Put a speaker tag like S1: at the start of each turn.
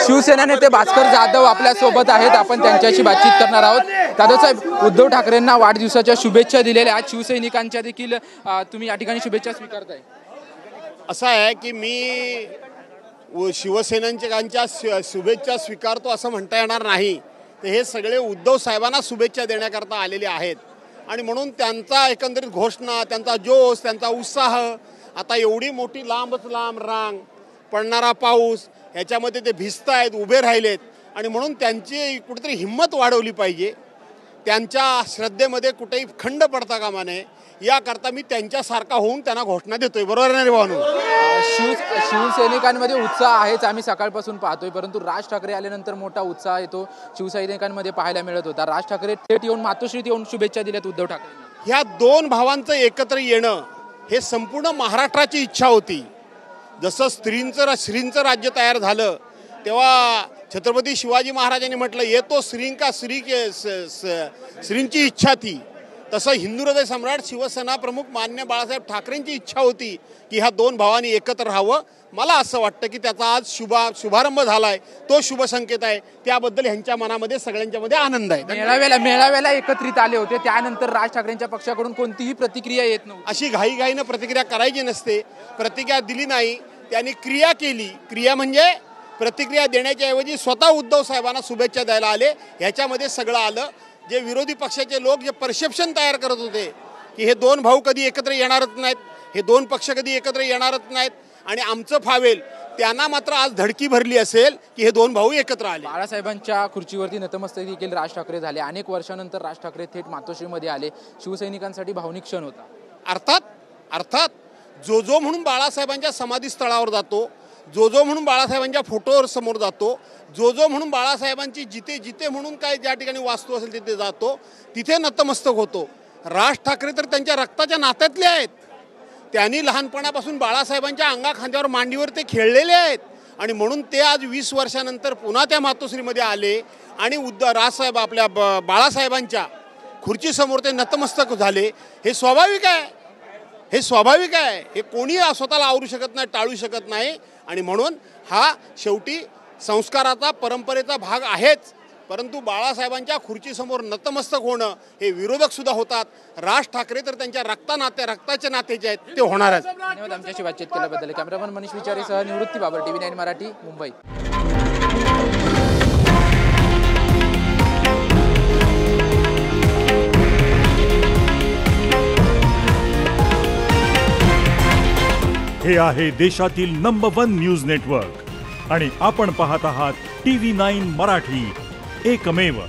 S1: शिवसेना नेते भास्कर जाधव आपल्या सोबत आहेत, आपण त्यांच्याशी बातचीत करणार आहोत। जाधव साहेब, उद्धव ठाकरेंना वाढदिवसाच्या शुभेच्छा दिलेल्या आज शिवसैनिकांच्या देखील तुम्ही या ठिकाणी शुभेच्छा स्वीकारताय।
S2: असं आहे की मी शिवसैनिकांच्या शुभेच्छा स्वीकारतो असं म्हणता येणार नाही, तर हे सगळे उद्धव साहेबांना शुभेच्छा देण्याकरता आलेले आहेत आणि म्हणून त्यांचा एकंदरीत घोषणा, त्यांचा जोश, त्यांचा उत्साह, आता एवढी मोठी लांबच लांब रांग, पडणारा पाऊस, ह्याच्यामध्ये ते भिजत आहेत, उभे राहिलेत आणि म्हणून त्यांची कुठेतरी हिंमत वाढवली पाहिजे, त्यांच्या श्रद्धेमध्ये कुठेही खंड पडता कामा नये, याकरता मी त्यांच्यासारखा होऊन त्यांना घोषणा देतोय। बरोबर नाही रे भावनो?
S1: शिवसैनिकांमध्ये उत्साह आहेच, आम्ही सकाळपासून पाहतोय, परंतु राज ठाकरे आल्यानंतर मोठा उत्साह येतो शिवसैनिकांमध्ये पाहायला मिळत होता। राज ठाकरे थेट येऊन मातोश्रीत येऊन शुभेच्छा दिल्यात उद्धव ठाकरेंना।
S2: ह्या दोन भावांचं एकत्र येणं हे संपूर्ण महाराष्ट्राची इच्छा होती। जसं श्रींचं राज्य तयार झालं तेव्हा छत्रपती शिवाजी महाराजांनी म्हटलं, येतो श्रींका श्रींची इच्छा थी, तसं हिंदू हृदय सम्राट शिवसेना प्रमुख मान्य बाळासाहेब ठाकरेंची इच्छा होती की ह्या दोन भावांनी एकत्र राहावं। मला असं वाटतं की त्याचा आज शुभारंभ झालाय, तो शुभ संकेत आहे, त्याबद्दल ह्यांच्या मनामध्ये सगळ्यांच्या मध्ये आनंद आहे।
S1: मेळाव्याला एकत्रित आले होते, त्यानंतर राज ठाकरेंच्या पक्षाकडून कोणतीही प्रतिक्रिया येत नव्हती।
S2: अशी घाईघाईनं प्रतिक्रिया करायची नसते, प्रतिक्रिया दिली नाही, त्यांनी क्रिया केली। क्रिया म्हणजे प्रतिक्रिया देण्याच्या ऐवजी स्वतः उद्धव साहेबांना शुभेच्छा द्यायला आले, ह्याच्यामध्ये सगळं आलं। जे विरोधी पक्षाचे लोक जे परसेप्शन तयार करत होते की हे दोन भाऊ कधी एकत्र येणारच नाहीत, हे दोन पक्ष कधी एकत्र येणारच नाहीत आणि आमचं फावेल, त्यांना मात्र आज धडकी भरली असेल की हे दोन भाऊ एकत्र आले।
S1: बाळासाहेबांच्या खुर्चीवरती नतमस्तक देखील राज ठाकरे झाले, अनेक वर्षानंतर राज ठाकरे थेट मातोश्रीमध्ये आले, शिवसैनिकांसाठी भावनिक क्षण होता।
S2: अर्थात जो म्हणून बाळासाहेबांच्या समाधीस्थळावर जातो, जो म्हणून बाळासाहेबांच्या फोटोवर समोर जातो, जो म्हणून बाळासाहेबांची जिथे म्हणून काय ज्या ठिकाणी वास्तू असेल तिथे जातो, तिथे नतमस्तक होतो। राज ठाकरे तर त्यांच्या रक्ताच्या नात्यातले आहेत, त्यांनी लहानपणापासून बाळासाहेबांच्या अंगाखांद्यावर मांडीवर ते खेळलेले आहेत आणि म्हणून ते आज 20 वर्षानंतर पुन्हा त्या मातोश्रीमध्ये आले आणि राजसाहेब आपल्या बाळासाहेबांच्या खुर्चीसमोर ते नतमस्तक झाले। हे स्वाभाविक आहे, हे कोणी स्वतःला आवरू शकत नाही, टाळू शकत नाही आणि म्हणून हा शेवटी संस्काराचा, परंपरेचा भाग आहेच, परंतु बाळासाहेबांच्या खुर्चीसमोर नतमस्तक होणं हे विरोधक सुद्धा होतात। राज ठाकरे तर त्यांच्या रक्ताचे नातेचे आहेत, ते होणारच।
S1: धन्यवाद आमच्याशी बातचीत केल्याबद्दल। कॅमेरामन मनीष विचारेसह निवृत्ती बाबर, TV9 मराठी, मुंबई।
S3: हे आहे देशातील नंबर 1 न्यूज नेटवर्क आणि आपण पाहत आहात TV9 मराठी, एकमेव।